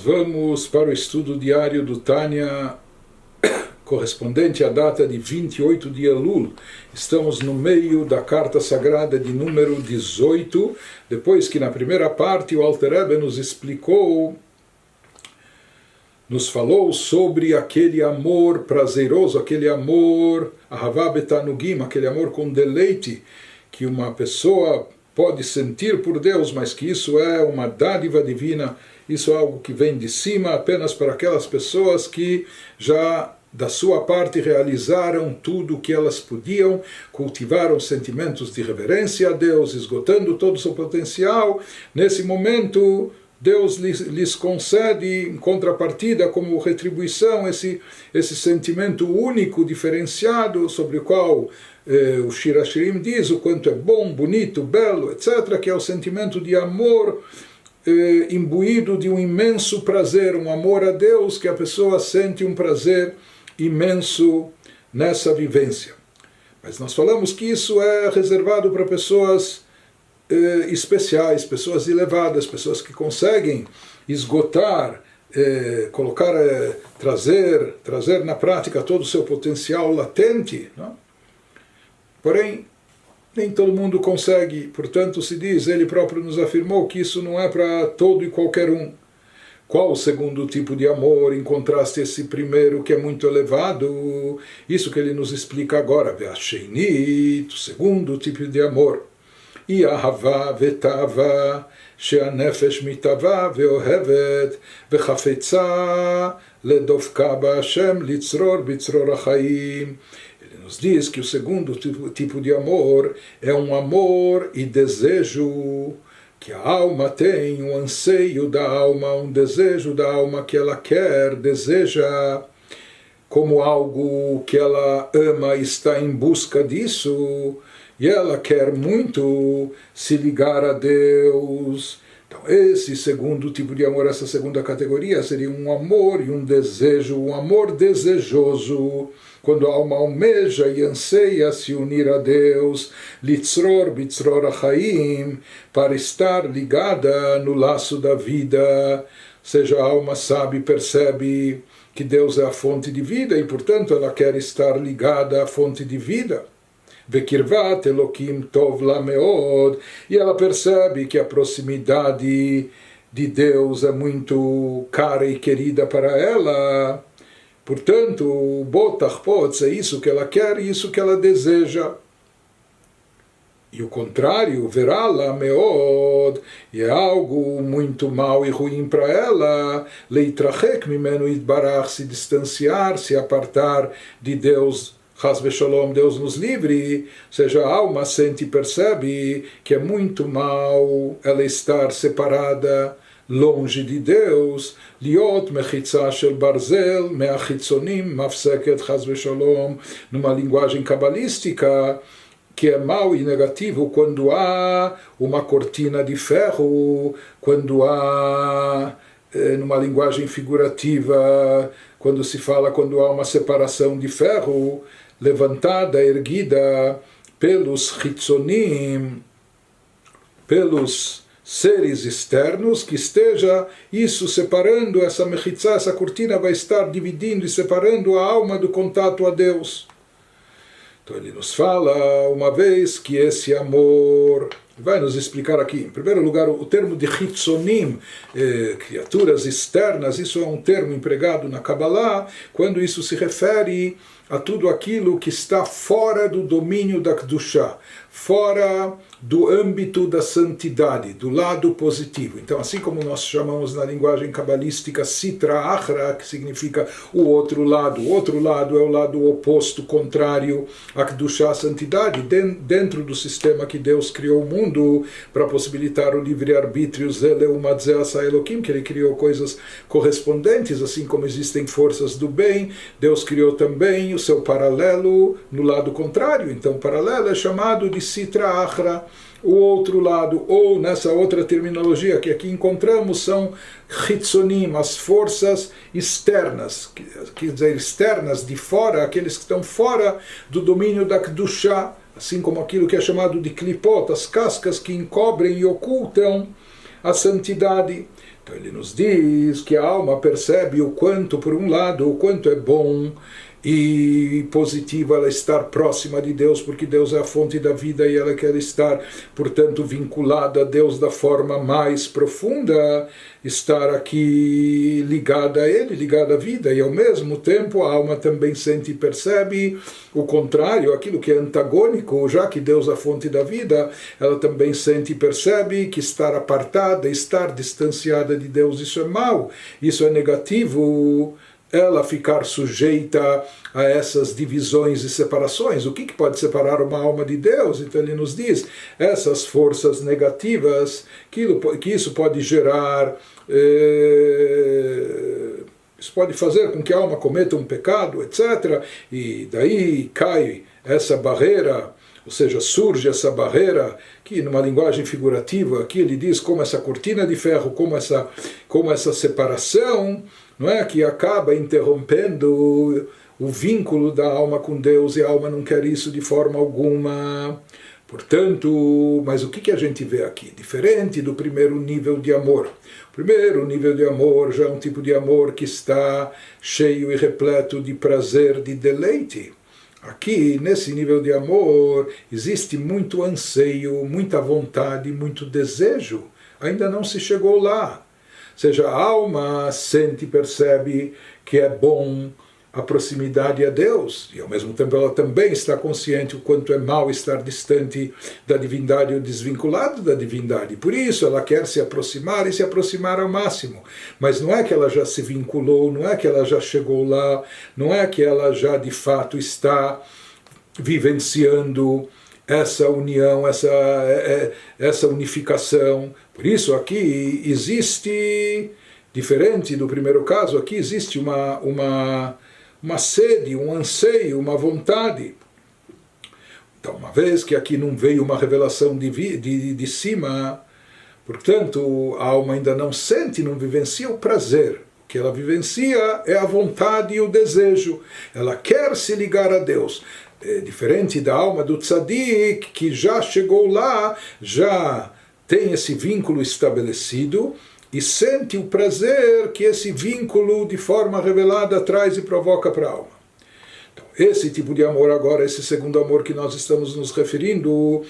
vamos para o estudo diário do Tânia, correspondente à data de 28 de Elul. Estamos no meio da carta sagrada de número 18, depois que na primeira parte o Alter Rebbe nos explicou, nos falou sobre aquele amor prazeroso, aquele amor Ahavá betanugim, aquele amor com deleite que uma pessoa pode sentir por Deus, mas que isso é uma dádiva divina, isso é algo que vem de cima apenas para aquelas pessoas que já da sua parte realizaram tudo o que elas podiam, cultivaram sentimentos de reverência a Deus, esgotando todo o seu potencial. Nesse momento, Deus lhes concede, em contrapartida, como retribuição, esse sentimento único, diferenciado, sobre o qual o Shir Hashirim diz o quanto é bom, bonito, belo, etc., que é o sentimento de amor imbuído de um imenso prazer, um amor a Deus, que a pessoa sente um prazer imenso nessa vivência. Mas nós falamos que isso é reservado para pessoas especiais, pessoas elevadas, pessoas que conseguem esgotar, colocar, trazer na prática todo o seu potencial latente, não? Porém, nem todo mundo consegue, portanto se diz, ele próprio nos afirmou que isso não é para todo e qualquer um. Qual o segundo tipo de amor, em contraste a esse primeiro que é muito elevado? Isso que ele nos explica agora, o segundo tipo de amor. E Ahavá vetava, she'anefesh mitava veohevet, vechafetza ledofka ba'Hashem litzror bitzror achaim. Nos diz que o segundo tipo de amor é um amor e desejo que a alma tem, um anseio da alma, um desejo da alma que ela quer, deseja como algo que ela ama e está em busca disso, e ela quer muito se ligar a Deus. Então esse segundo tipo de amor, essa segunda categoria, seria um amor e um desejo, um amor desejoso, quando a alma almeja e anseia se unir a Deus, litzror bitzror achaim, para estar ligada no laço da vida, ou seja, a alma sabe, percebe que Deus é a fonte de vida e, portanto, ela quer estar ligada à fonte de vida. Vekirvat Elokim tov la meod, e ela percebe que a proximidade de Deus é muito cara e querida para ela. Portanto, o Botachpotz é isso que ela quer e isso que ela deseja. E o contrário, verá-la meod, e é algo muito mal e ruim para ela, leitrachek mimenu itbarach, se distanciar, se apartar de Deus, Chas v'Shalom, Deus nos livre, ou seja, a alma sente e percebe que é muito mal ela estar separada, longe de Deus, liot mechitza shel barzel meachitzonim mafseket chas v'shalom, numa linguagem cabalística, que é mau e negativo quando há uma cortina de ferro, quando há, numa linguagem figurativa, quando se fala quando há uma separação de ferro, levantada, erguida pelos chitzonim, pelos seres externos, que esteja isso separando, essa mechitzá, essa cortina vai estar dividindo e separando a alma do contato a Deus. Então ele nos fala uma vez que esse amor, vai nos explicar aqui, em primeiro lugar, o termo de chitzonim, criaturas externas, isso é um termo empregado na Kabbalah, quando isso se refere a tudo aquilo que está fora do domínio da Kedushá, fora do âmbito da santidade, do lado positivo. Então, assim como nós chamamos na linguagem cabalística Sitra Achra, que significa o outro lado é o lado oposto, contrário à Kedushá, a santidade, dentro do sistema que Deus criou o mundo para possibilitar o livre-arbítrio, que ele criou coisas correspondentes, assim como existem forças do bem, Deus criou também o seu paralelo no lado contrário. Então, o paralelo é chamado de Sitra Achra. O outro lado, ou nessa outra terminologia que aqui encontramos, são Chitzonim, as forças externas, quer dizer, externas, de fora, aqueles que estão fora do domínio da Kedushá, assim como aquilo que é chamado de Klipot, as cascas que encobrem e ocultam a santidade. Então ele nos diz que a alma percebe o quanto, por um lado, o quanto é bom e positivo ela estar próxima de Deus, porque Deus é a fonte da vida e ela quer estar, portanto, vinculada a Deus da forma mais profunda, estar aqui ligada a Ele, ligada à vida, e ao mesmo tempo a alma também sente e percebe o contrário, aquilo que é antagônico, já que Deus é a fonte da vida, ela também sente e percebe que estar apartada, estar distanciada de Deus, isso é mal, isso é negativo, ela ficar sujeita a essas divisões e separações. O que pode separar uma alma de Deus? Então ele nos diz, essas forças negativas, que isso pode gerar, isso pode fazer com que a alma cometa um pecado, etc. E daí cai essa barreira, ou seja, surge essa barreira, que numa linguagem figurativa, aqui ele diz como essa cortina de ferro, como essa separação, não é, que acaba interrompendo o vínculo da alma com Deus, e a alma não quer isso de forma alguma. Portanto, mas o que a gente vê aqui? Diferente do primeiro nível de amor. O primeiro nível de amor já é um tipo de amor que está cheio e repleto de prazer, de deleite. Aqui, nesse nível de amor, existe muito anseio, muita vontade, muito desejo. Ainda não se chegou lá. Ou seja, a alma sente e percebe que é bom a proximidade a Deus, e ao mesmo tempo ela também está consciente o quanto é mal estar distante da divindade ou desvinculado da divindade. Por isso ela quer se aproximar e se aproximar ao máximo. Mas não é que ela já se vinculou, não é que ela já chegou lá, não é que ela já de fato está vivenciando essa união, essa unificação. Por isso aqui existe, diferente do primeiro caso, aqui existe uma sede, um anseio, uma vontade. Então, uma vez que aqui não veio uma revelação de cima, portanto, a alma ainda não sente, não vivencia o prazer. O que ela vivencia é a vontade e o desejo. Ela quer se ligar a Deus. É diferente da alma do tzadik, que já chegou lá, já tem esse vínculo estabelecido, e sente o prazer que esse vínculo de forma revelada traz e provoca para a alma. Então, esse tipo de amor agora, esse segundo amor que nós estamos nos referindo,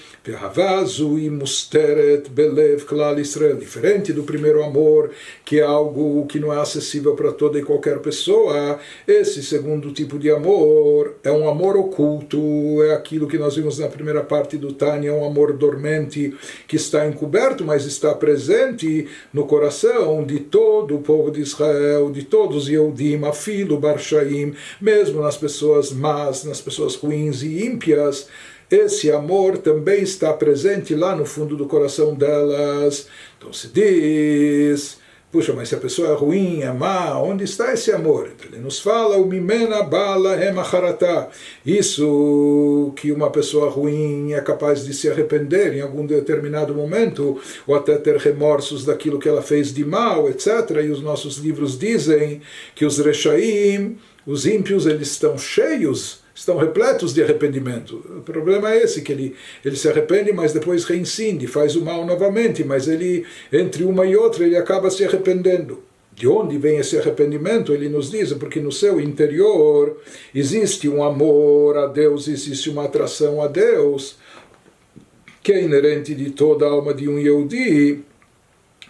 diferente do primeiro amor, que é algo que não é acessível para toda e qualquer pessoa, esse segundo tipo de amor é um amor oculto, é aquilo que nós vimos na primeira parte do Tânia, é um amor dormente que está encoberto, mas está presente no coração de todo o povo de Israel, de todos os Yehudim, Afilo, Barshaim, mesmo nas pessoas más, nas pessoas ruins e ímpias. Esse amor também está presente lá no fundo do coração delas. Então se diz, puxa, mas se a pessoa é ruim, é má, onde está esse amor? Então ele nos fala, o mimena bala hemacharata, isso que uma pessoa ruim é capaz de se arrepender em algum determinado momento, ou até ter remorsos daquilo que ela fez de mal, etc. E os nossos livros dizem que os rechaim, os ímpios, eles estão cheios, estão repletos de arrependimento. O problema é esse, que ele se arrepende, mas depois reincide, faz o mal novamente, mas ele, entre uma e outra, ele acaba se arrependendo. De onde vem esse arrependimento? Ele nos diz, porque no seu interior existe um amor a Deus, existe uma atração a Deus, que é inerente de toda a alma de um Yehudi.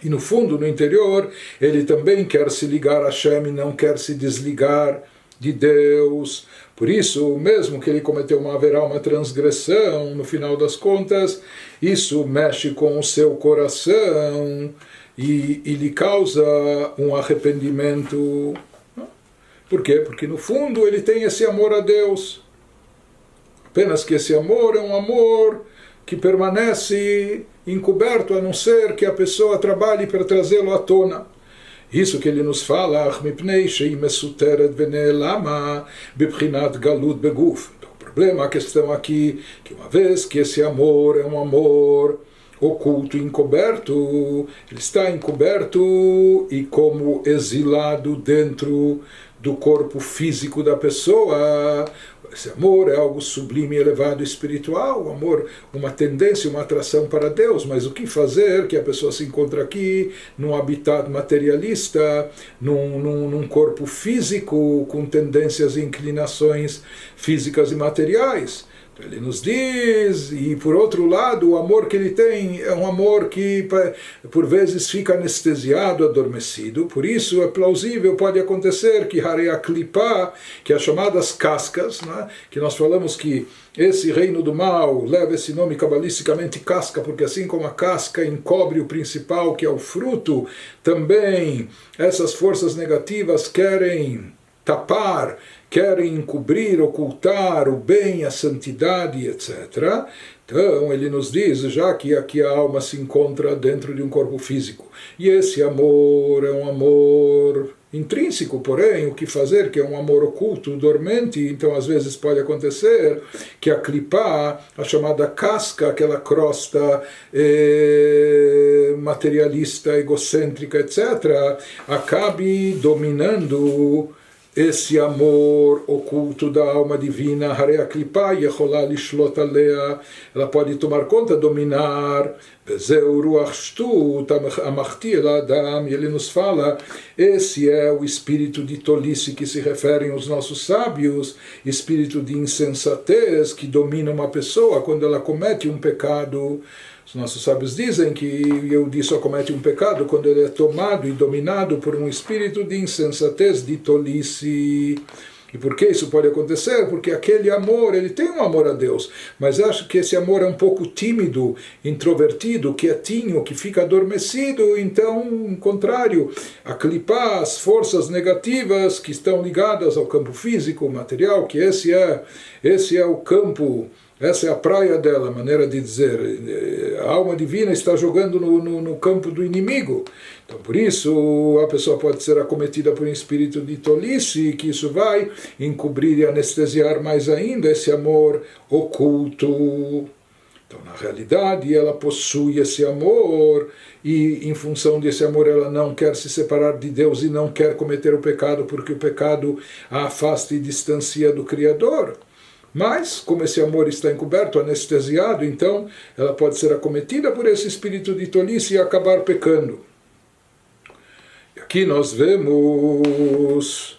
E no fundo, no interior, ele também quer se ligar a Hashem e não quer se desligar de Deus. Por isso, mesmo que ele cometeu uma transgressão, no final das contas, isso mexe com o seu coração e lhe causa um arrependimento. Por quê? Porque no fundo ele tem esse amor a Deus. Apenas que esse amor é um amor que permanece encoberto, a não ser que a pessoa trabalhe para trazê-lo à tona. Isso que ele nos fala, então, o problema, a questão aqui, que uma vez que esse amor é um amor oculto, encoberto, ele está encoberto e como exilado dentro do corpo físico da pessoa, Esse amor é algo sublime, elevado, espiritual, o amor, uma tendência, uma atração para Deus, mas o que fazer que a pessoa se encontra aqui, num habitat materialista, num corpo físico, com tendências e inclinações físicas e materiais? Ele nos diz, e por outro lado, o amor que ele tem é um amor que por vezes fica anestesiado, adormecido. Por isso é plausível, pode acontecer que Harei Klipa, que as chamadas cascas, né, que nós falamos que esse reino do mal leva esse nome cabalisticamente casca, porque assim como a casca encobre o principal, que é o fruto, também essas forças negativas querem tapar, querem encobrir, ocultar o bem, a santidade, etc. Então ele nos diz, já que aqui a alma se encontra dentro de um corpo físico, e esse amor é um amor intrínseco, porém, o que fazer, que é um amor oculto, dormente, então às vezes pode acontecer que a clipá, a chamada casca, aquela crosta materialista, egocêntrica, etc., acabe dominando esse amor oculto da alma divina. Harei Klipa Yecholá Lishlot Alea, ela pode tomar conta, dominar. Vezeu Ruach Shtut Amachti El Adam, e ele nos fala, esse é o espírito de tolice que se referem os nossos sábios, espírito de insensatez que domina uma pessoa quando ela comete um pecado. Os nossos sábios dizem que o Yehudi só comete um pecado quando ele é tomado e dominado por um espírito de insensatez, de tolice. E por que isso pode acontecer? Porque aquele amor, ele tem um amor a Deus, mas acho que esse amor é um pouco tímido, introvertido, quietinho, que fica adormecido. Então, ao contrário, a clipar as forças negativas que estão ligadas ao campo físico, material, que esse é o campo. Essa é a praia dela, a maneira de dizer. A alma divina está jogando no campo do inimigo. Então, por isso, a pessoa pode ser acometida por um espírito de tolice, que isso vai encobrir e anestesiar mais ainda esse amor oculto. Então, na realidade, ela possui esse amor e, em função desse amor, ela não quer se separar de Deus e não quer cometer o pecado, porque o pecado a afasta e distancia do Criador. Mas, como esse amor está encoberto, anestesiado, então ela pode ser acometida por esse espírito de tolice e acabar pecando. E aqui nós vemos,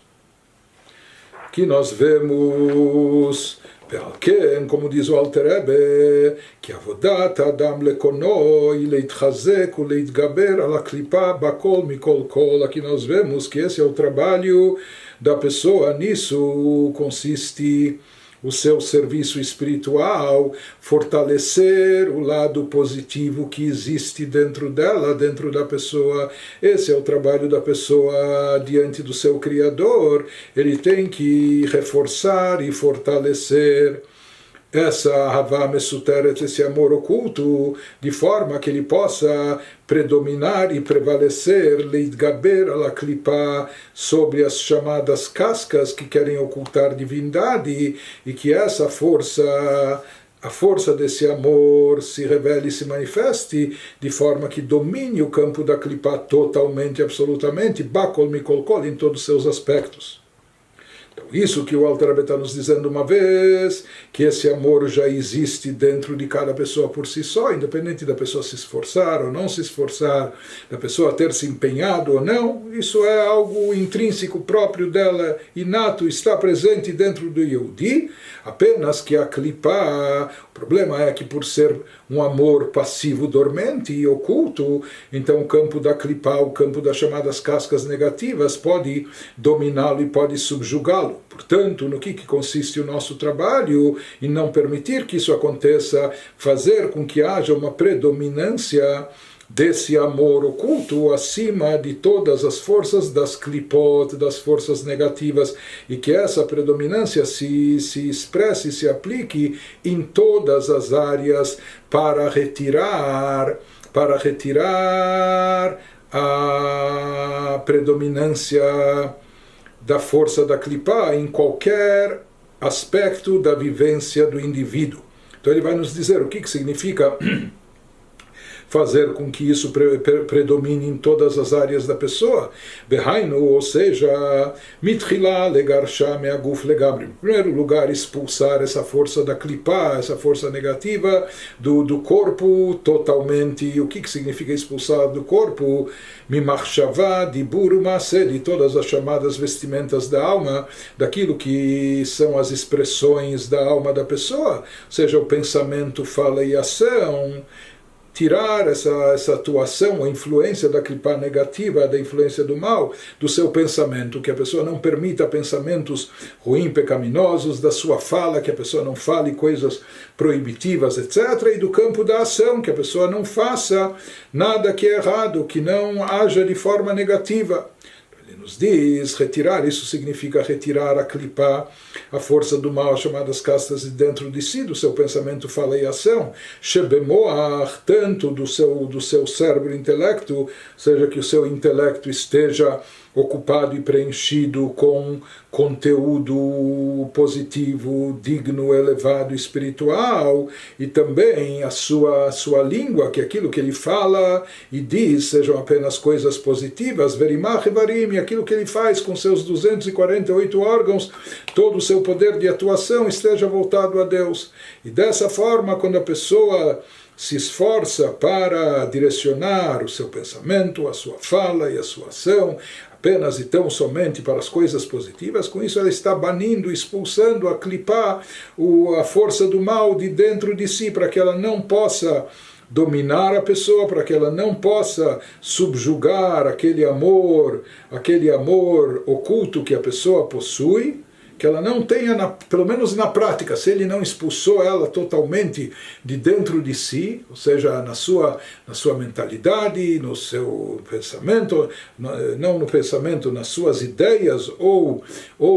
como diz o Alter Rebbe, que avodat Adam lekono leitchazek uleitgaber ala klipa bakol mikol kol. Aqui nós vemos que esse é o trabalho da pessoa, nisso consiste o seu serviço espiritual, fortalecer o lado positivo que existe dentro dela, dentro da pessoa. Esse é o trabalho da pessoa diante do seu Criador. Ele tem que reforçar e fortalecer essa Havá Mesuteret, esse amor oculto, de forma que ele possa predominar e prevalecer, leitgaber ala klipa, sobre as chamadas cascas que querem ocultar divindade, e que essa força, a força desse amor se revele e se manifeste de forma que domine o campo da klipa totalmente, absolutamente, bakol mikol kol, em todos os seus aspectos. Então, isso que o Alter Rebbe está nos dizendo uma vez, que esse amor já existe dentro de cada pessoa por si só, independente da pessoa se esforçar ou não se esforçar, da pessoa ter se empenhado ou não, isso é algo intrínseco próprio dela, inato, está presente dentro do Yehudi, apenas que a klipa, o problema é que por ser um amor passivo, dormente e oculto, então o campo da klipa, o campo das chamadas cascas negativas, pode dominá-lo e pode subjugá-lo. Portanto, no que consiste o nosso trabalho? Em não permitir que isso aconteça, fazer com que haja uma predominância desse amor oculto acima de todas as forças das klipot, das forças negativas, e que essa predominância se expresse, se aplique em todas as áreas para retirar a predominância da força da klipa em qualquer aspecto da vivência do indivíduo. Então ele vai nos dizer o que significa fazer com que isso predomine em todas as áreas da pessoa. Behainu, ou seja, mitchila legarsha meaguf legabri. Em primeiro lugar, expulsar essa força da klipa, essa força negativa do corpo totalmente. O que significa expulsar do corpo? Mimachshavá, dibur, maaseh, de todas as chamadas vestimentas da alma, daquilo que são as expressões da alma da pessoa, seja o pensamento, fala e ação. Tirar essa atuação, a influência da klipa negativa, da influência do mal, do seu pensamento, que a pessoa não permita pensamentos ruins, pecaminosos, da sua fala, que a pessoa não fale coisas proibitivas, etc., e do campo da ação, que a pessoa não faça nada que é errado, que não haja de forma negativa. Ele nos diz, retirar, isso significa retirar a klipa, a força do mal, chamadas castas de dentro de si, do seu pensamento, fala e ação, shebemoach, tanto do seu cérebro e intelecto, seja que o seu intelecto esteja ocupado e preenchido com conteúdo positivo, digno, elevado, espiritual, e também a sua língua, que aquilo que ele fala e diz sejam apenas coisas positivas, verimach varim, e aquilo que ele faz com seus 248 órgãos, todo o seu poder de atuação esteja voltado a Deus. E dessa forma, quando a pessoa se esforça para direcionar o seu pensamento, a sua fala e a sua ação, apenas e tão somente para as coisas positivas, com isso ela está banindo, expulsando a klipa, a força do mal de dentro de si, para que ela não possa dominar a pessoa, para que ela não possa subjugar aquele amor oculto que a pessoa possui, que ela não tenha, pelo menos na prática, se ele não expulsou ela totalmente de dentro de si, ou seja, na sua mentalidade, no seu pensamento, não no pensamento, nas suas ideias ou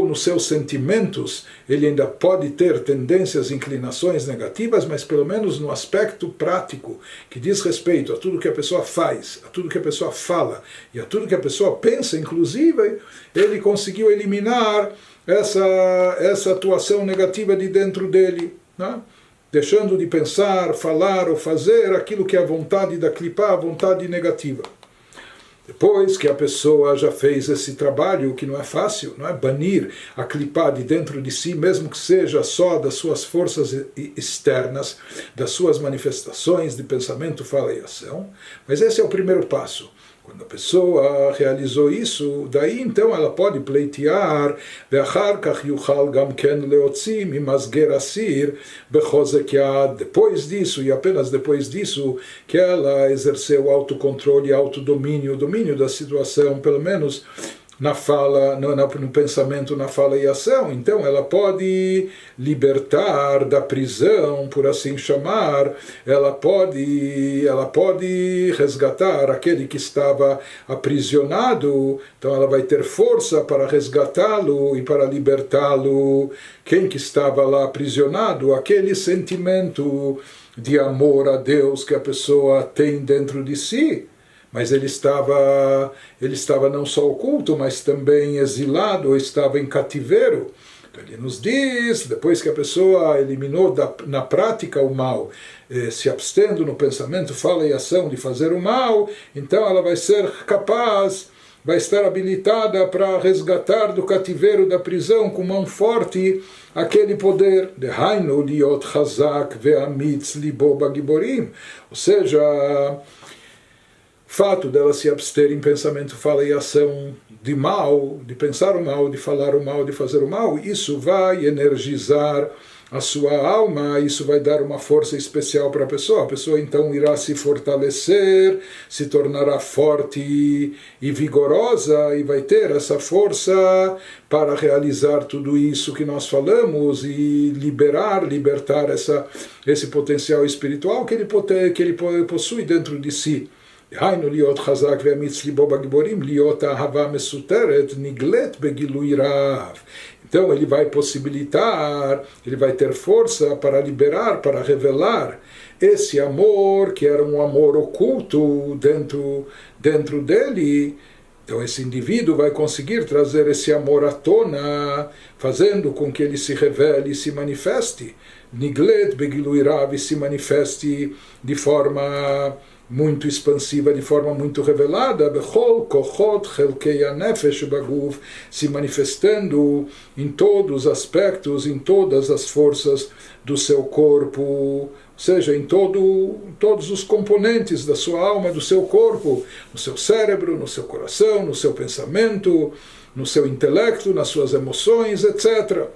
nos seus sentimentos, ele ainda pode ter tendências, inclinações negativas, mas pelo menos no aspecto prático, que diz respeito a tudo que a pessoa faz, a tudo que a pessoa fala e a tudo que a pessoa pensa, inclusive, ele conseguiu eliminar essa atuação negativa de dentro dele, né? Deixando de pensar, falar ou fazer aquilo que é a vontade da klipa, a vontade negativa. Depois que a pessoa já fez esse trabalho, que não é fácil, não é banir a klipa de dentro de si, mesmo que seja só das suas forças externas, das suas manifestações de pensamento, fala e ação, mas esse é o primeiro passo. Quando a pessoa realizou isso, daí então ela pode pleitear, depois disso, e apenas depois disso, que ela exerceu o autocontrole, autodomínio, o domínio da situação, pelo menos na fala, no pensamento, na fala e ação. Então ela pode libertar da prisão, por assim chamar, ela pode resgatar aquele que estava aprisionado, então ela vai ter força para resgatá-lo e para libertá-lo. Quem que estava lá aprisionado? Aquele sentimento de amor a Deus que a pessoa tem dentro de si. Mas ele estava não só oculto, mas também exilado, ou estava em cativeiro. Então ele nos diz, depois que a pessoa eliminou na prática o mal, se abstendo no pensamento, fala e ação de fazer o mal, então ela vai ser capaz, vai estar habilitada para resgatar do cativeiro, da prisão, com mão forte, aquele poder. Dehainu liot chazak ve'amitz libo bagiborim. Ou seja, fato dela se abster em pensamento, fala e ação de mal, de pensar o mal, de falar o mal, de fazer o mal, isso vai energizar a sua alma, isso vai dar uma força especial para a pessoa então irá se fortalecer, se tornará forte e vigorosa, e vai ter essa força para realizar tudo isso que nós falamos e libertar esse potencial espiritual que ele possui dentro de si. דהיינו להיות חזק ואמיץ ליבו בגיבורים, להיות האהבה מסותרת, נגלית בגילוי רב. Então ele vai possibilitar, ele vai ter força para liberar, para revelar esse amor que era um amor oculto dentro dele. Então esse indivíduo vai conseguir trazer esse amor à tona, fazendo com que ele se revele e se manifeste. Niglet begilui rav, se manifeste de forma muito expansiva, de forma muito revelada, Bechol Kochot Chelkei HaNefesh Baguf, se manifestando em todos os aspectos, em todas as forças do seu corpo, ou seja, em todos os componentes da sua alma, do seu corpo, no seu cérebro, no seu coração, no seu pensamento, no seu intelecto, nas suas emoções, etc.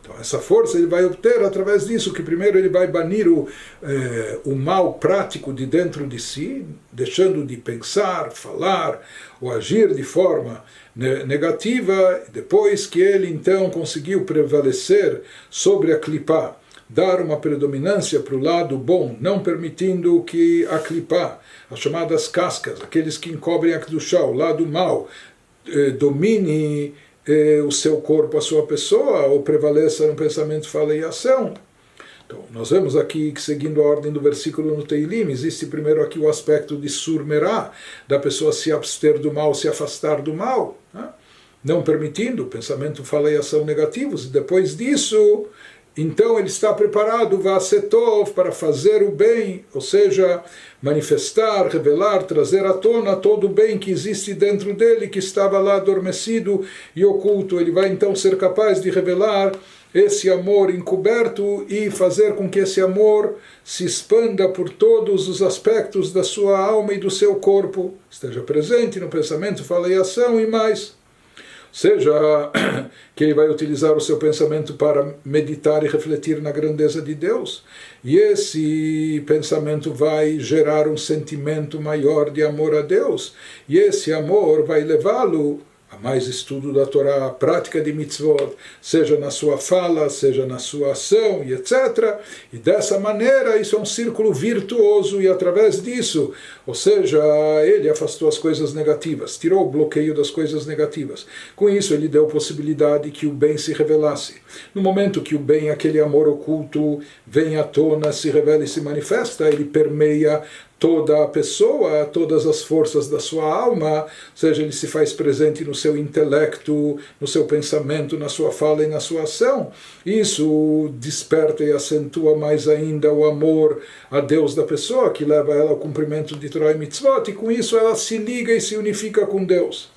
Então, essa força ele vai obter através disso, que primeiro ele vai banir o mal prático de dentro de si, deixando de pensar, falar ou agir de forma negativa, depois que ele então conseguiu prevalecer sobre a clipá, dar uma predominância para o lado bom, não permitindo que a clipá, as chamadas cascas, aqueles que encobrem a kedushá, o lado mal, domine o seu corpo, a sua pessoa, ou prevaleça no pensamento, fala e ação. Então, nós vemos aqui que, seguindo a ordem do versículo no Teilim, existe primeiro aqui o aspecto de surmerá, da pessoa se abster do mal, se afastar do mal, né? Não permitindo o pensamento, fala e ação negativos, e depois disso, então ele está preparado, va'asetov, para fazer o bem, ou seja, manifestar, revelar, trazer à tona todo o bem que existe dentro dele, que estava lá adormecido e oculto. Ele vai então ser capaz de revelar esse amor encoberto e fazer com que esse amor se expanda por todos os aspectos da sua alma e do seu corpo, esteja presente no pensamento, fala e ação e mais. Seja que ele vai utilizar o seu pensamento para meditar e refletir na grandeza de Deus, e esse pensamento vai gerar um sentimento maior de amor a Deus, e esse amor vai levá-lo a mais estudo da Torá, prática de mitzvot, seja na sua fala, seja na sua ação, e etc. E dessa maneira, isso é um círculo virtuoso, e através disso, ou seja, ele afastou as coisas negativas, tirou o bloqueio das coisas negativas. Com isso, ele deu possibilidade que o bem se revelasse. No momento que o bem, aquele amor oculto, vem à tona, se revela e se manifesta, ele permeia toda a pessoa, todas as forças da sua alma, ou seja, ele se faz presente no seu intelecto, no seu pensamento, na sua fala e na sua ação. Isso desperta e acentua mais ainda o amor a Deus da pessoa, que leva ela ao cumprimento de Torá e Mitzvot, e com isso ela se liga e se unifica com Deus.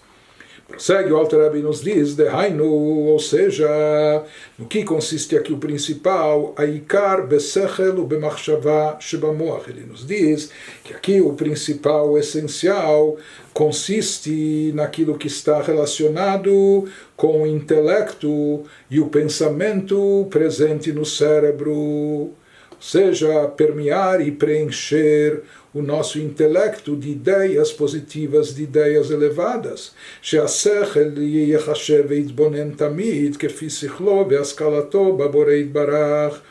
Prossegue o Alter Rebbe nos diz, Dehainu, ou seja, no que consiste aqui o principal, Aikar besechel ubemachshava shebamoach. Ele nos diz que aqui o principal, o essencial, consiste naquilo que está relacionado com o intelecto e o pensamento presente no cérebro, ou seja, permear e preencher o nosso intelecto de ideias positivas, de ideias elevadas. שהשכל ייחשב ויתבונן תמיד כפי שכלו והשכלתו בבורא יתברך.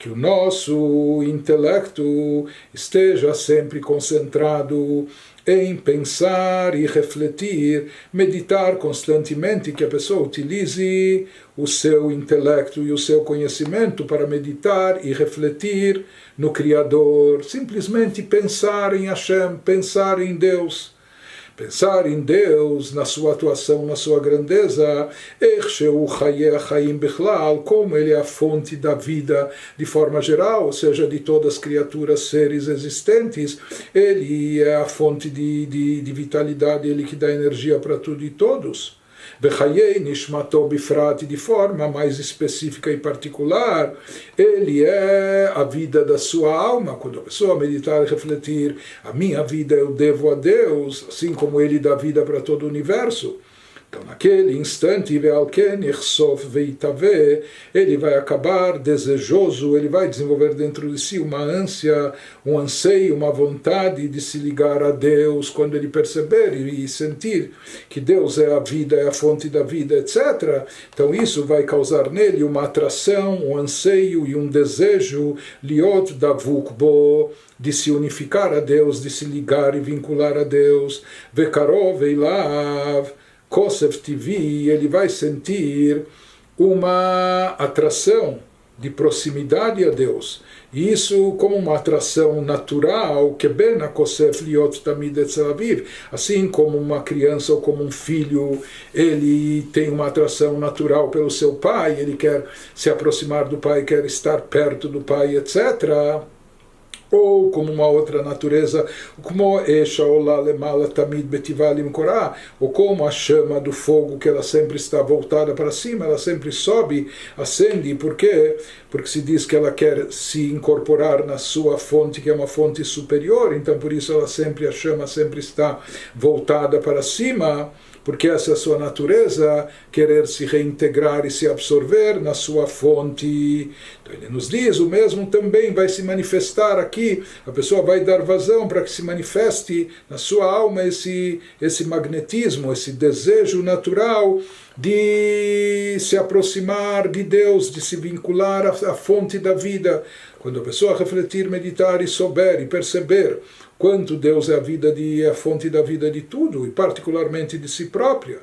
Que o nosso intelecto esteja sempre concentrado em pensar e refletir, meditar constantemente, que a pessoa utilize o seu intelecto e o seu conhecimento para meditar e refletir no Criador, simplesmente pensar em Hashem, pensar em Deus. Pensar em Deus, na sua atuação, na sua grandeza, como Ele é a fonte da vida de forma geral, ou seja, de todas as criaturas, seres existentes. Ele é a fonte de vitalidade, Ele que dá energia para tudo e todos. De forma mais específica e particular, ele é a vida da sua alma. Quando a pessoa meditar e refletir, a minha vida eu devo a Deus, assim como ele dá vida para todo o universo. Então, naquele instante, ele vai acabar desejoso, ele vai desenvolver dentro de si uma ânsia, um anseio, uma vontade de se ligar a Deus, quando ele perceber e sentir que Deus é a vida, é a fonte da vida, etc. Então, isso vai causar nele uma atração, um anseio e um desejo, liot davuk bo, de se unificar a Deus, de se ligar e vincular a Deus, vekarov eilav, Kosef TV, ele vai sentir uma atração de proximidade a Deus. E isso como uma atração natural, que ben a Kosef liot tamid etzel aviv, assim como uma criança ou como um filho, ele tem uma atração natural pelo seu pai, ele quer se aproximar do pai, quer estar perto do pai, etc. ou como uma outra natureza, como Esha Olá Lemala Tamid Betivalim Korá, ou como a chama do fogo, que ela sempre está voltada para cima, ela sempre sobe, acende. Por quê? Porque se diz que ela quer se incorporar na sua fonte, que é uma fonte superior, então por isso a chama sempre está voltada para cima, porque essa é a sua natureza, querer se reintegrar e se absorver na sua fonte. Então ele nos diz, o mesmo também vai se manifestar aqui, a pessoa vai dar vazão para que se manifeste na sua alma esse magnetismo, esse desejo natural de se aproximar de Deus, de se vincular à fonte da vida. Quando a pessoa refletir, meditar e souber e perceber quanto Deus é a fonte da vida de tudo, e particularmente de si própria,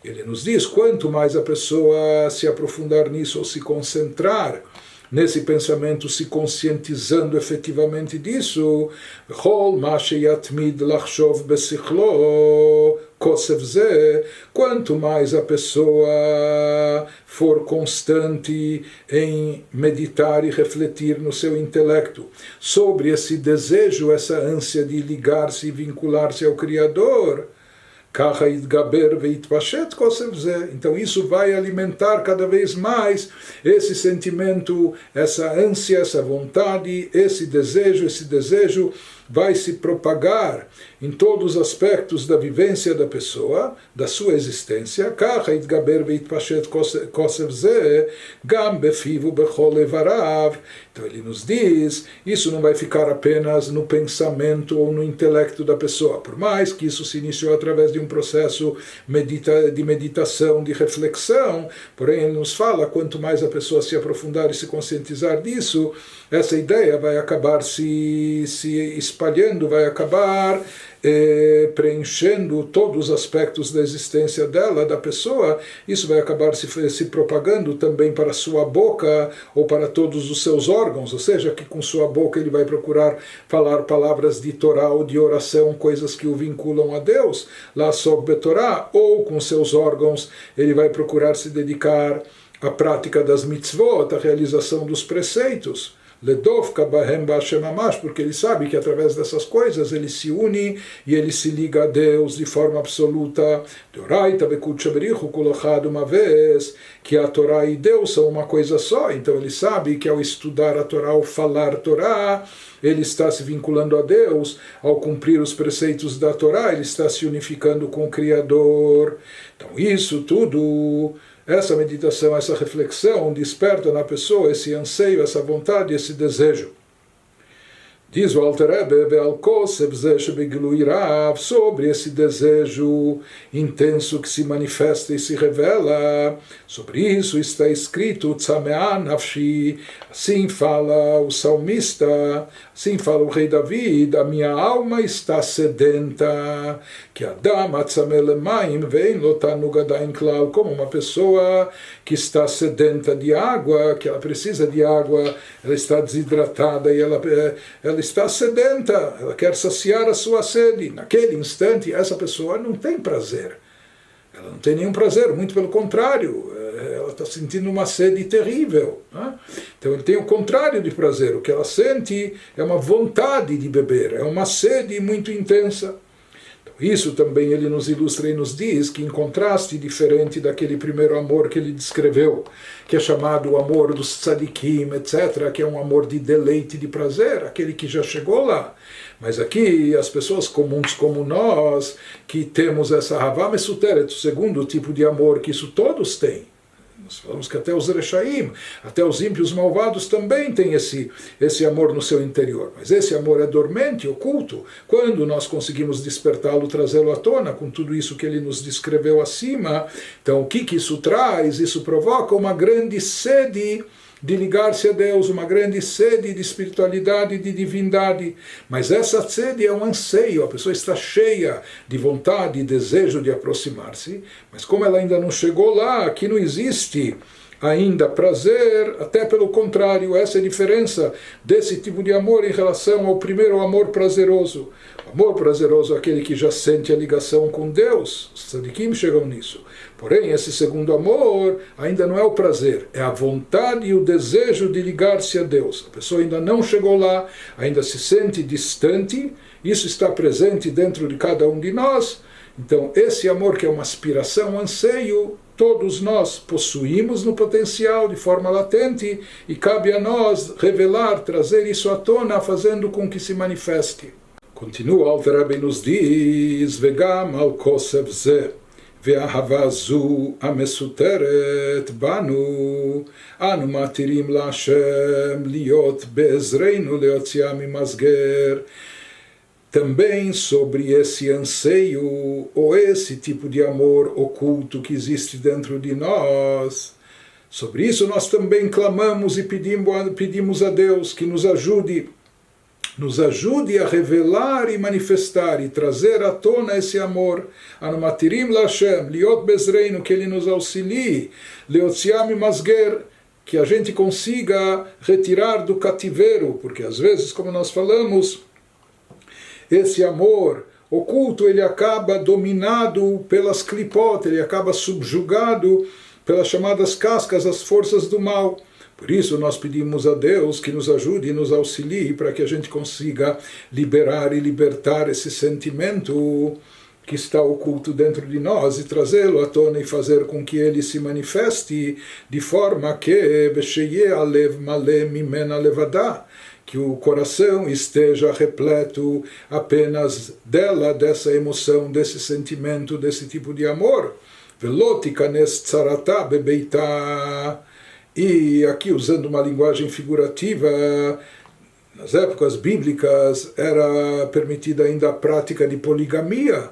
ele nos diz, quanto mais a pessoa se aprofundar nisso ou se concentrar nesse pensamento, se conscientizando efetivamente disso, quanto mais a pessoa for constante em meditar e refletir no seu intelecto sobre esse desejo, essa ânsia de ligar-se e vincular-se ao Criador, então isso vai alimentar cada vez mais esse sentimento, essa ânsia, essa vontade, esse desejo vai se propagar em todos os aspectos da vivência da pessoa, da sua existência. Então ele nos diz, isso não vai ficar apenas no pensamento ou no intelecto da pessoa, por mais que isso se iniciou através de um processo de meditação, de reflexão, porém ele nos fala, quanto mais a pessoa se aprofundar e se conscientizar disso, essa ideia vai acabar se espalhando, vai acabar preenchendo todos os aspectos da existência dela, da pessoa. Isso vai acabar se propagando também para a sua boca ou para todos os seus órgãos, ou seja, que com sua boca ele vai procurar falar palavras de Torá ou de oração, coisas que o vinculam a Deus, lá sob Torá, ou com seus órgãos ele vai procurar se dedicar à prática das mitzvot, à realização dos preceitos, porque ele sabe que através dessas coisas ele se une e ele se liga a Deus de forma absoluta. Uma vez que a Torá e Deus são uma coisa só, então ele sabe que ao estudar a Torá, ao falar Torá, ele está se vinculando a Deus, ao cumprir os preceitos da Torá, ele está se unificando com o Criador. Então isso tudo, essa meditação, essa reflexão desperta na pessoa esse anseio, essa vontade, esse desejo. Diz o Alter Rebbe, sobre esse desejo intenso que se manifesta e se revela, sobre isso está escrito, assim fala o salmista, assim fala o rei David, a minha alma está sedenta, que como uma pessoa que está sedenta de água, que ela precisa de água, ela está desidratada e ela está sedenta, ela quer saciar a sua sede. Naquele instante, essa pessoa não tem prazer. Ela não tem nenhum prazer, muito pelo contrário, ela está sentindo uma sede terrível. Né? Então ele tem o contrário de prazer, o que ela sente é uma vontade de beber, é uma sede muito intensa. Isso também ele nos ilustra e nos diz que, em contraste diferente daquele primeiro amor que ele descreveu, que é chamado o amor dos tzadikim, etc., que é um amor de deleite, de prazer, aquele que já chegou lá. Mas aqui, as pessoas comuns como nós, que temos essa Havá Mesuteret, o segundo tipo de amor, que isso todos têm. Nós falamos que até os Rechaim, até os ímpios malvados também têm esse amor no seu interior. Mas esse amor é dormente, oculto. Quando nós conseguimos despertá-lo, trazê-lo à tona, com tudo isso que ele nos descreveu acima, então o que isso traz? Isso provoca uma grande sede de ligar-se a Deus, uma grande sede de espiritualidade, de divindade. Mas essa sede é um anseio, a pessoa está cheia de vontade e desejo de aproximar-se, mas como ela ainda não chegou lá, aqui não existe ainda prazer, até pelo contrário. Essa é a diferença desse tipo de amor em relação ao primeiro amor prazeroso. O amor prazeroso é aquele que já sente a ligação com Deus, os tzadikim chegam nisso. Porém, esse segundo amor ainda não é o prazer, é a vontade e o desejo de ligar-se a Deus. A pessoa ainda não chegou lá, ainda se sente distante, isso está presente dentro de cada um de nós. Então, esse amor que é uma aspiração, um anseio, todos nós possuímos no potencial de forma latente e cabe a nós revelar, trazer isso à tona, fazendo com que se manifeste. Continua, Alter Rebbe nos diz, Vegam al kosev ze, והאהבה זו המסותרת בנו, אנו מתירים להשם להיות בעזרנו להוציאה ממסגר. Também sobre esse anseio, ou esse tipo de amor oculto que existe dentro de nós, sobre isso nós também clamamos e pedimos a Deus que nos ajude a revelar e manifestar e trazer à tona esse amor. Anumatirim Lashem, liot bezreinu, que Ele nos auxilie, leotziam masger, que a gente consiga retirar do cativeiro, porque às vezes, como nós falamos, esse amor oculto, ele acaba dominado pelas klipot, ele acaba subjugado pelas chamadas cascas, as forças do mal. Por isso nós pedimos a Deus que nos ajude e nos auxilie para que a gente consiga liberar e libertar esse sentimento que está oculto dentro de nós e trazê-lo à tona e fazer com que ele se manifeste de forma que que o coração esteja repleto apenas dela, dessa emoção, desse sentimento, desse tipo de amor. E aqui, usando uma linguagem figurativa, nas épocas bíblicas era permitida ainda a prática de poligamia.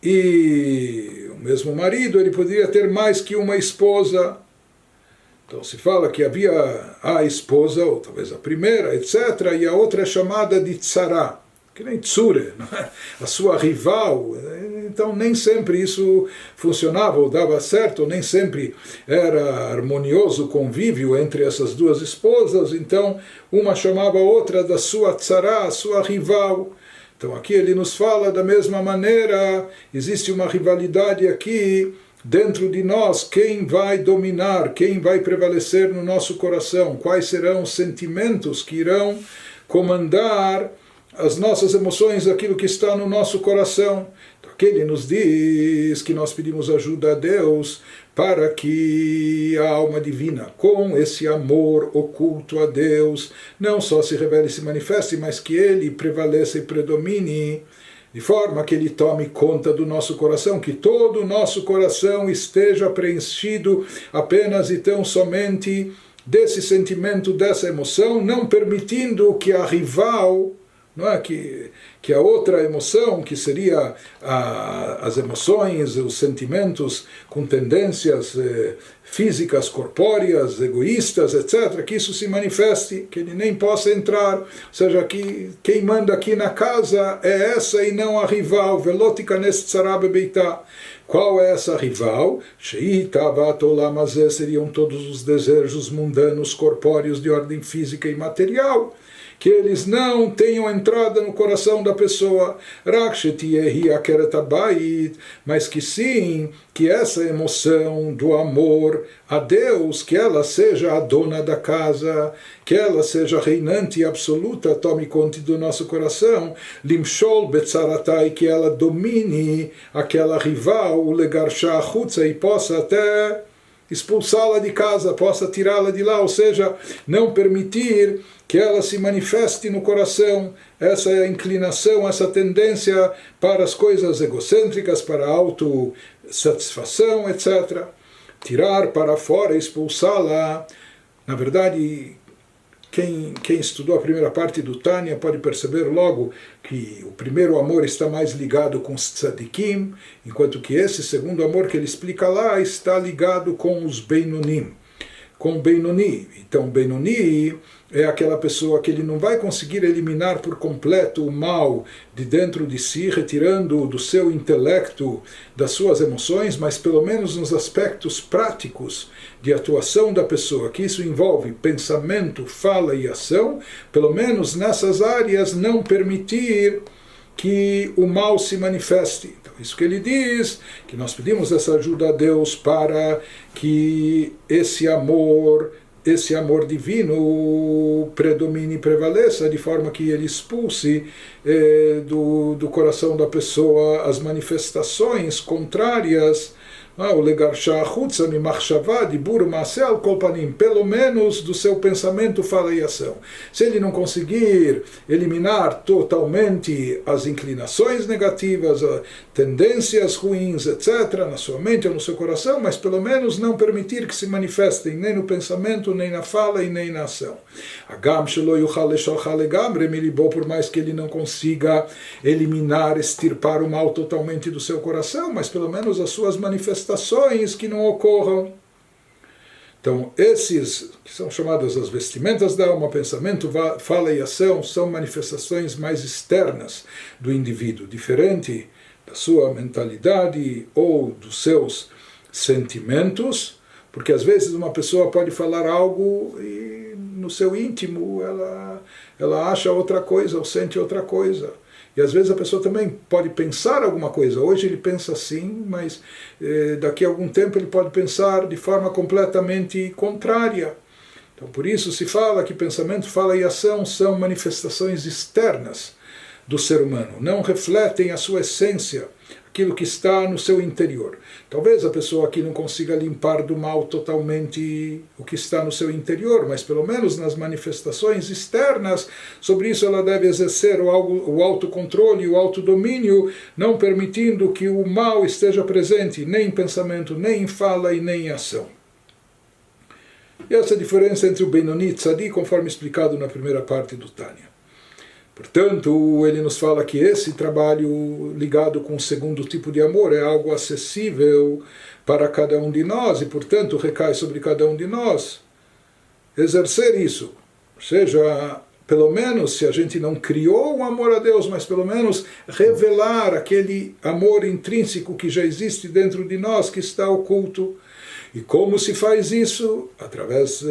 E o mesmo marido, ele poderia ter mais que uma esposa. Então se fala que havia a esposa, ou talvez a primeira, etc., e a outra é chamada de tzara, que nem tsure, a sua rival. Então nem sempre isso funcionava ou dava certo, ou nem sempre era harmonioso o convívio entre essas duas esposas. Então uma chamava a outra da sua tzara, a sua rival. Então aqui ele nos fala da mesma maneira, existe uma rivalidade aqui dentro de nós, quem vai dominar, quem vai prevalecer no nosso coração, quais serão os sentimentos que irão comandar as nossas emoções, aquilo que está no nosso coração. Então aqui ele nos diz que nós pedimos ajuda a Deus para que a alma divina, com esse amor oculto a Deus, não só se revele e se manifeste, mas que ele prevaleça e predomine, de forma que ele tome conta do nosso coração, que todo o nosso coração esteja preenchido apenas e tão somente desse sentimento, dessa emoção, não permitindo que a rival, não é, que a outra emoção, que seria as emoções, os sentimentos com tendências físicas, corpóreas, egoístas, etc., que isso se manifeste, que ele nem possa entrar. Ou seja, que quem manda aqui na casa é essa e não a rival. Velotika nest tzara bebeitá. Qual é essa rival? Sheitavat olam hazeh, seriam todos os desejos mundanos, corpóreos de ordem física e material, que eles não tenham entrada no coração da pessoa, mas que sim, que essa emoção do amor a Deus, que ela seja a dona da casa, que ela seja reinante e absoluta, tome conta do nosso coração, limshol betzaratai, que ela domine aquela rival, o legarsha achutza, e possa até expulsá-la de casa, possa tirá-la de lá, ou seja, não permitir que ela se manifeste no coração, essa inclinação, essa tendência para as coisas egocêntricas, para a autossatisfação, etc. Tirar para fora, expulsá-la. Na verdade, quem estudou a primeira parte do Tânia pode perceber logo que o primeiro amor está mais ligado com os tzadikim, enquanto que esse segundo amor que ele explica lá está ligado com os beinonim, com o Benoni. Então, Benoni é aquela pessoa que ele não vai conseguir eliminar por completo o mal de dentro de si, retirando do seu intelecto, das suas emoções, mas pelo menos nos aspectos práticos de atuação da pessoa, que isso envolve pensamento, fala e ação, pelo menos nessas áreas não permitir que o mal se manifeste. Então, isso que ele diz, que nós pedimos essa ajuda a Deus para que esse amor divino predomine e prevaleça, de forma que ele expulse do coração da pessoa as manifestações contrárias, o legarsha achutza mimachshava dibur maaseh al kol panim, pelo menos do seu pensamento, fala e ação. Se ele não conseguir eliminar totalmente as inclinações negativas, tendências ruins, etc., na sua mente ou no seu coração, mas pelo menos não permitir que se manifestem nem no pensamento, nem na fala e nem na ação. Agam shelo yuchal leshalcha legamre milibó, por mais que ele não consiga eliminar, extirpar o mal totalmente do seu coração, mas pelo menos as suas manifestações que não ocorram. Então, esses que são chamadas as vestimentas da alma, pensamento, fala e ação, são manifestações mais externas do indivíduo, diferente da sua mentalidade ou dos seus sentimentos, porque às vezes uma pessoa pode falar algo e no seu íntimo ela acha outra coisa ou sente outra coisa. E às vezes a pessoa também pode pensar alguma coisa. Hoje ele pensa assim, mas daqui a algum tempo ele pode pensar de forma completamente contrária. Então por isso se fala que pensamento, fala e ação são manifestações externas do ser humano, não refletem a sua essência, aquilo que está no seu interior. Talvez a pessoa aqui não consiga limpar do mal totalmente o que está no seu interior, mas pelo menos nas manifestações externas, sobre isso ela deve exercer o autocontrole, o autodomínio, não permitindo que o mal esteja presente nem em pensamento, nem em fala e nem em ação. E essa é a diferença entre o Benoni e Tzadi, conforme explicado na primeira parte do Tânia. Portanto, ele nos fala que esse trabalho ligado com o segundo tipo de amor é algo acessível para cada um de nós e, portanto, recai sobre cada um de nós exercer isso. Ou seja, pelo menos, se a gente não criou um amor a Deus, mas pelo menos revelar aquele amor intrínseco que já existe dentro de nós, que está oculto. E como se faz isso? Através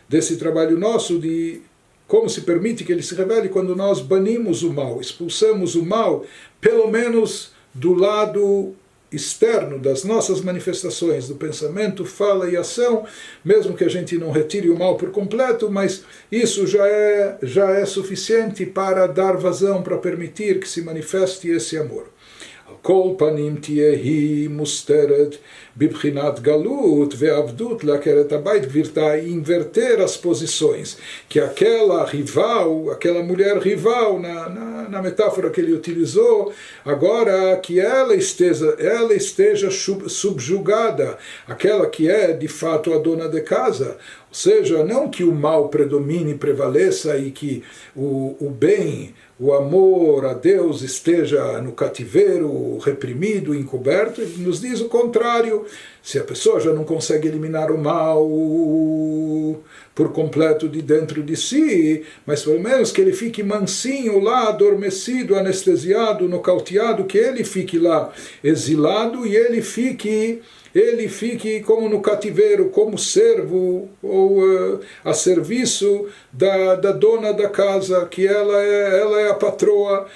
desse trabalho nosso de como se permite que ele se revele quando nós banimos o mal, expulsamos o mal, pelo menos do lado externo das nossas manifestações, do pensamento, fala e ação, mesmo que a gente não retire o mal por completo, mas isso já é suficiente para dar vazão, para permitir que se manifeste esse amor. כל פנים תהיה היא מוסתרת בבחינת גלות ועבדות לעקרת הבית, גבירתה, inverter as posições, que aquela rival, aquela mulher rival, na metáfora que ele utilizou, agora que ela esteja subjugada, aquela que é de fato a dona de casa, ou seja, não que o mal predomine e prevaleça e que o bem, o amor a Deus esteja no cativeiro, reprimido, encoberto. Ele nos diz o contrário. Se a pessoa já não consegue eliminar o mal por completo de dentro de si, mas pelo menos que ele fique mansinho lá, adormecido, anestesiado, nocauteado, que ele fique lá exilado e ele fique como no cativeiro, como servo ou a serviço da dona da casa, que ela é a patroa.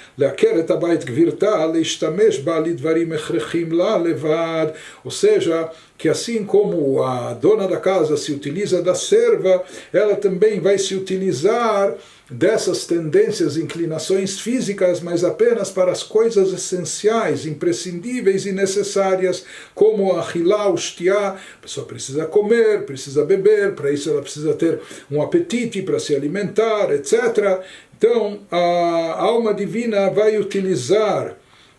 Ou seja, que assim como a dona da casa se utiliza da serva, ela também vai se utilizar dessas tendências, inclinações físicas, mas apenas para as coisas essenciais, imprescindíveis e necessárias, como a hilá, o shtiá. A pessoa precisa comer, precisa beber, para isso ela precisa ter um apetite para se alimentar, etc. Então, a alma divina vai utilizar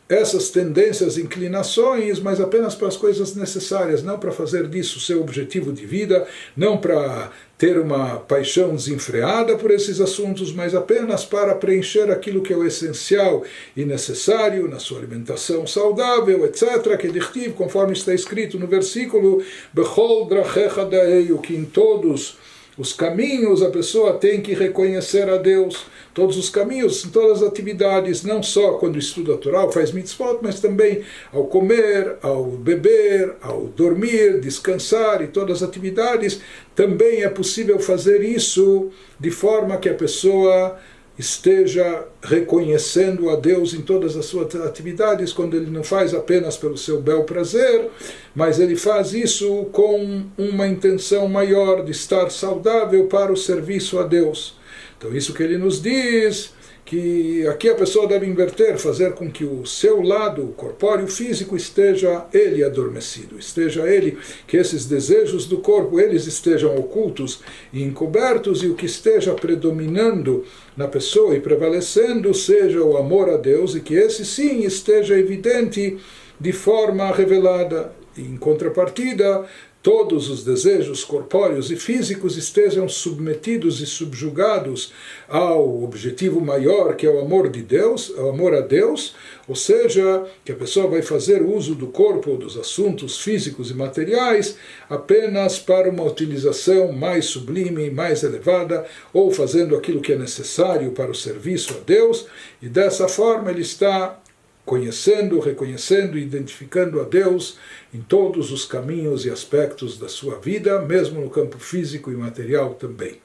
essas tendências, inclinações, mas apenas para as coisas necessárias, não para fazer disso seu objetivo de vida, não para ter uma paixão desenfreada por esses assuntos, mas apenas para preencher aquilo que é o essencial e necessário na sua alimentação saudável, etc., que dichtiv, conforme está escrito no versículo, Bechol drachecha daeyu, que em todos os caminhos, a pessoa tem que reconhecer a Deus. Todos os caminhos, todas as atividades, não só quando estuda a Torá, faz mitzvot, mas também ao comer, ao beber, ao dormir, descansar e todas as atividades, também é possível fazer isso de forma que a pessoa esteja reconhecendo a Deus em todas as suas atividades, quando ele não faz apenas pelo seu bel prazer, mas ele faz isso com uma intenção maior de estar saudável para o serviço a Deus. Então isso que ele nos diz, que aqui a pessoa deve inverter, fazer com que o seu lado corpóreo físico esteja ele adormecido, esteja ele, que esses desejos do corpo, eles estejam ocultos e encobertos, e o que esteja predominando na pessoa e prevalecendo seja o amor a Deus, e que esse sim esteja evidente de forma revelada. E, em contrapartida, todos os desejos corpóreos e físicos estejam submetidos e subjugados ao objetivo maior, que é o amor de Deus, o amor a Deus, ou seja, que a pessoa vai fazer uso do corpo ou dos assuntos físicos e materiais apenas para uma utilização mais sublime, mais elevada, ou fazendo aquilo que é necessário para o serviço a Deus, e dessa forma ele está conhecendo, reconhecendo e identificando a Deus em todos os caminhos e aspectos da sua vida, mesmo no campo físico e material também.